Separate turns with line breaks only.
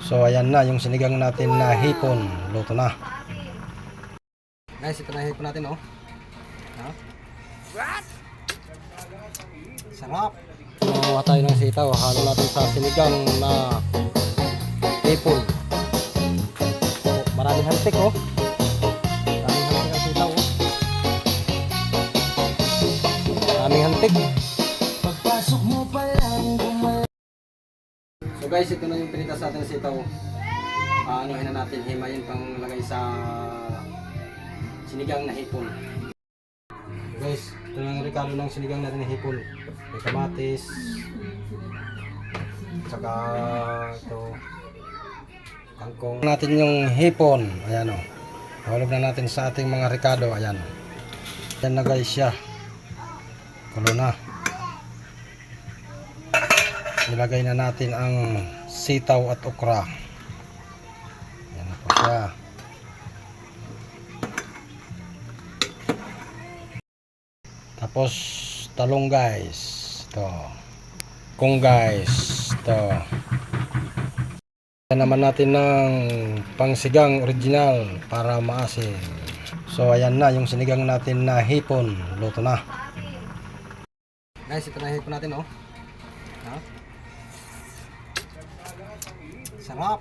So ayan na yung sinigang natin na hipon, luto na. Guys, ito na hipon natin, oh. Ha? Sarap. Kuha tayo ng sitaw, halo natin sa sinigang na hipon. Maraming hantik, oh. Maraming hantik ang sitaw, oh. Maraming hantik. Pagpasok mo pa lang. So guys, ito na yung pinita sa ating sitaw. Anuhin na natin, himayin pang lagay sa sinigang na hipon. So guys, ito na yung rekalo ng sinigang natin na hipon. May kamatis, saka ito kangkong. Natin yung hipon, ayan o. Nahulog na natin sa ating mga rekado, ayan. Ayan na guys siya. Kulo na. Ilagay na natin ang sitaw at okra. Yan na po siya. Tapos talong guys. Ito. Kung guys. Ito. Yan naman natin ng pangsigang original para maasim. So ayan na yung sinigang natin na hipon. Luto na. Guys, ito na hipon natin, oh. Ha? Sarap.